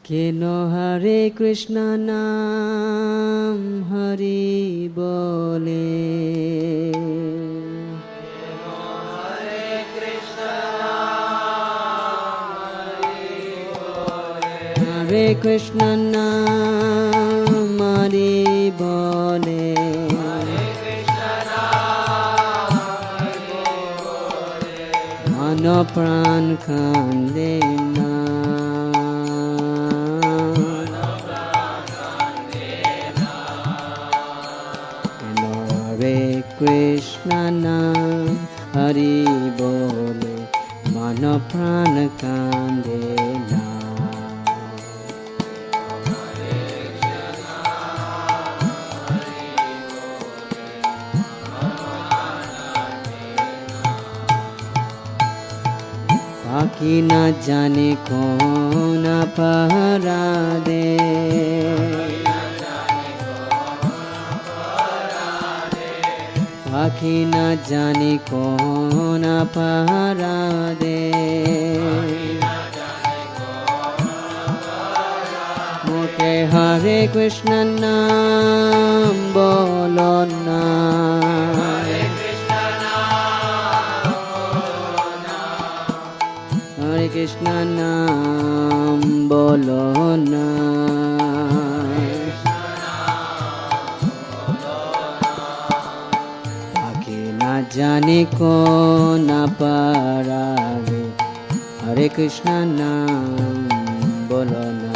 কেন হরে কৃষ্ণ নাম হরি বলে, হরে কৃষ্ণ নাম হরি বলে, মন প্রাণ কান্দে না। হরে কৃষ্ণ নাম হরি বলে, মন প্রাণ কান্দে না। পাখি না জানে কোন পাহারাদে, পাখি না জানে কোন পাহারাদে, মুখে হরে কৃষ্ণ নাম বলো না, হরে কৃষ্ণ নাম বলো না। পাখি না জানে কোন পারাবে, হরে কৃষ্ণ নাম বলো না।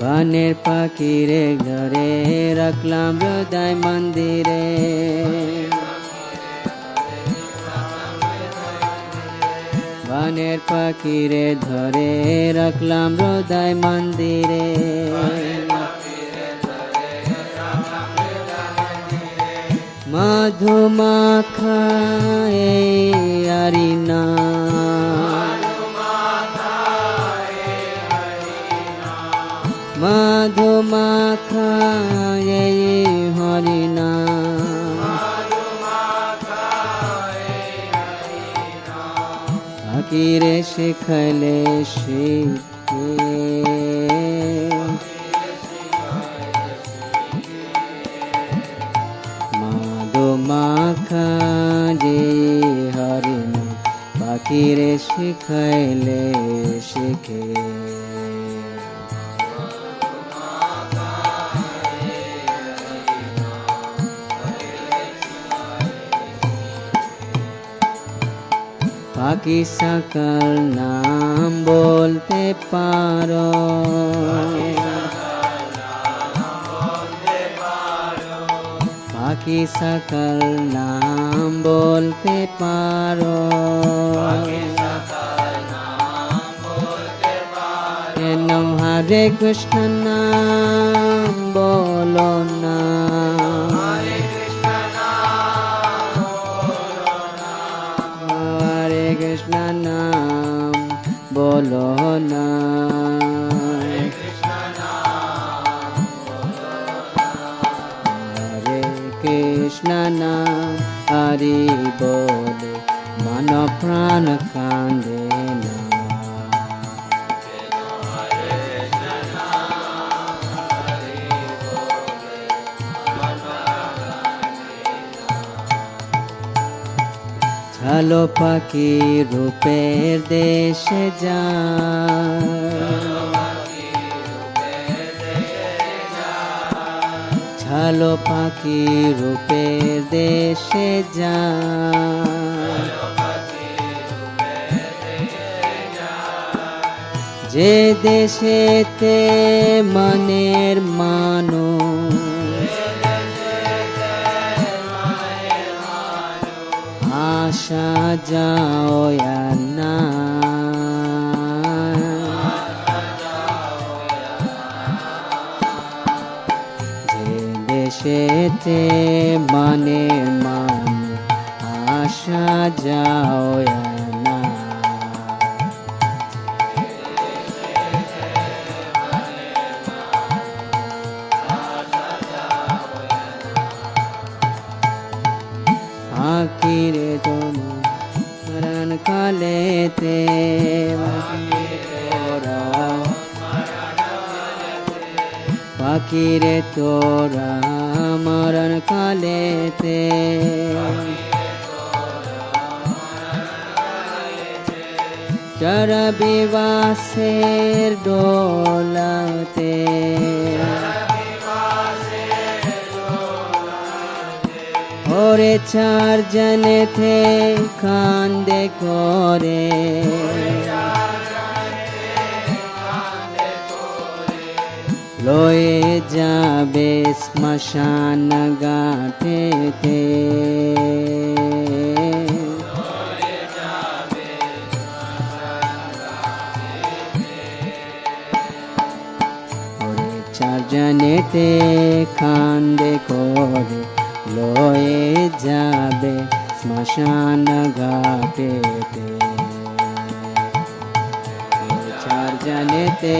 বনের পাখিরে ঘরে রাখলাম হৃদয় মন্দিরে, বনের পাখিরে ধরে রাখলাম হৃদয় মন্দিরে, মধু মাখা হরি নাম, মধু মাখা হরি নাম, ফকিরে শিখলে শিখে, মধু মাখা যে হরি নাম, ফকিরে শিখলে শিখে। পাখি সকল নাম বলতে পারো, পাখি সকল নাম বলতে পারো, কেন হরে কৃষ্ণ নাম বলো না, কৃষ্ণ নাম বলো না। হরে কৃষ্ণ নাম হরি বলে, মন প্রাণ কান্দে না। ছলো পাখি রূপের দেশে যায়, ছলো পাখি রূপের দেশে যায়, যে দেশেতে মনের মানুষ আশা যাও না, যে দেশেতে মনের মানুষ আশা যাও না, বাকিরে তোরা মরণ কালেতে চরবিবাসের ডোলাতে ওরে চার জনে থে কান্দে করে লয়ে যাবে শ্মশান ঘাটেতে ওরে চার জনেতে কান্দে করে লয়ে যাবে শ্মশান ঘাটেতে চার জনেতে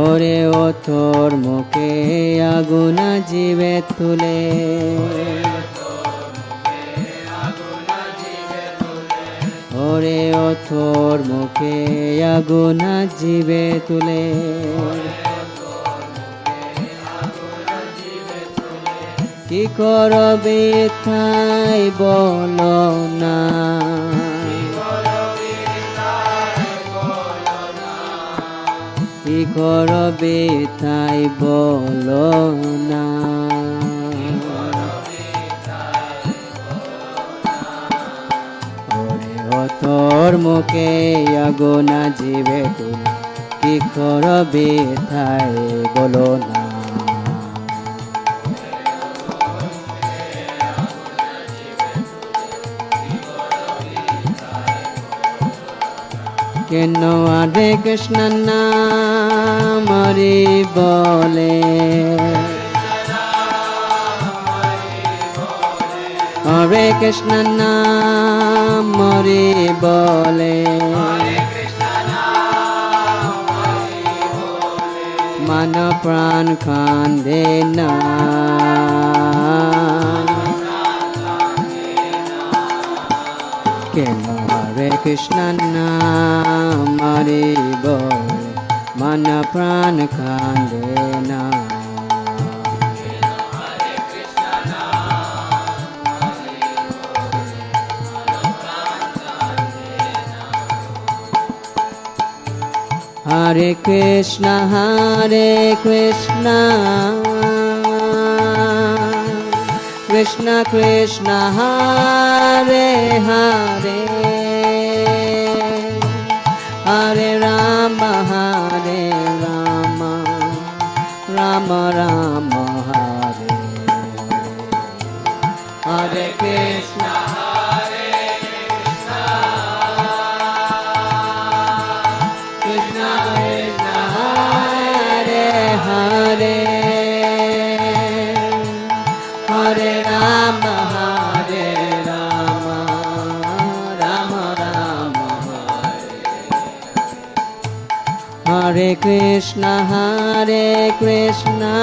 ওরে ও তোর মুখে আগুন জিবে তুলে ওরে ও তোর মুখে আগুন জিবে তুলে কি করবে তাই বলো না কি করবে তাই বলো না ওরে ও তোর মুখে আগুন জিবে তুলে কি করবে তাই বলো না কেন হরে কৃষ্ণ নাম হরি বলে হরে কৃষ্ণ নাম হরি বলে मन प्राण कांदे ना केन हरे कृष्ण नाम हरि बोले मन प्राण कांदे ना Hare Krishna Krishna Krishna Hare Hare Hare Rama Rama Rama Hare Hare Krishna Hare Hare Rama Rama Rama Hare Krishna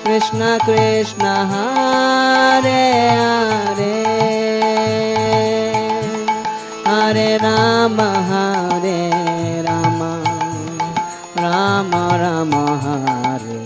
Krishna Krishna Hare Hare Hare Rama Rama Rama Hare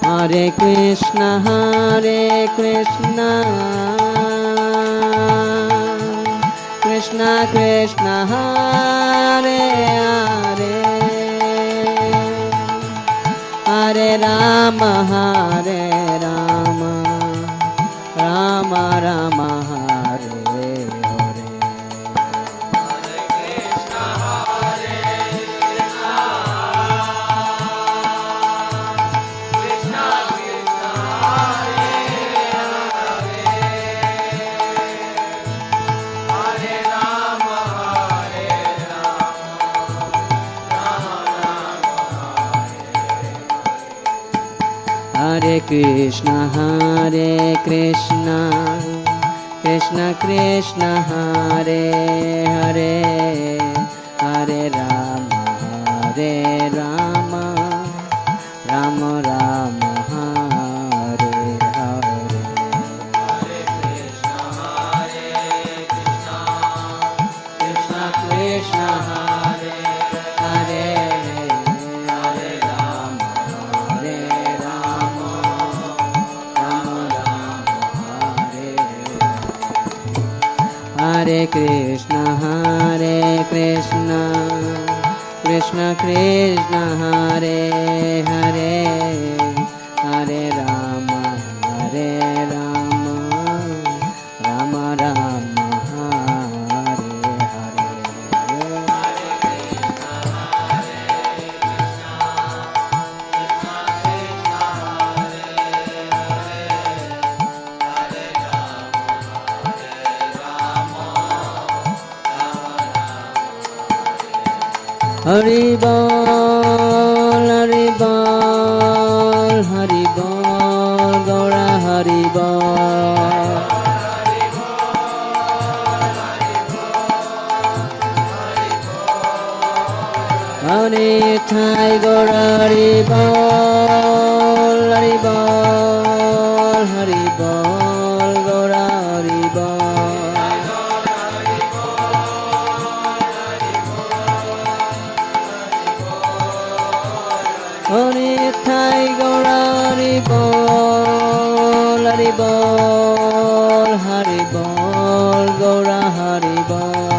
Hare Hare Krishna Krishna Krishna Hare Hare Hare Rama Rama Rama Hare Hare Hare Krishna, Krishna Krishna Hare Hare, Hare Rama, Hare Rama, Rama Rama, Hare Hare. Krishna Krishna Hare Hare, Hare Rama, Hare Rama, Rama Rama, Hare Hare Krishna, Hare Krishna, Krishna Krishna Hare Hare, Hare Rama, Hare Rama, Rama Rama, Hare Hare. Hari Bol, Hari Bol, Hari Bol, Gaura Hari Bol. Hari Thai Gaura Hari Bol, Hari Bol, Hari Bol, Gaura Hari Bol. Hari Thai Gaura Hari Bol, Hari Bol, Hari Bol, Gaura Hari Bol.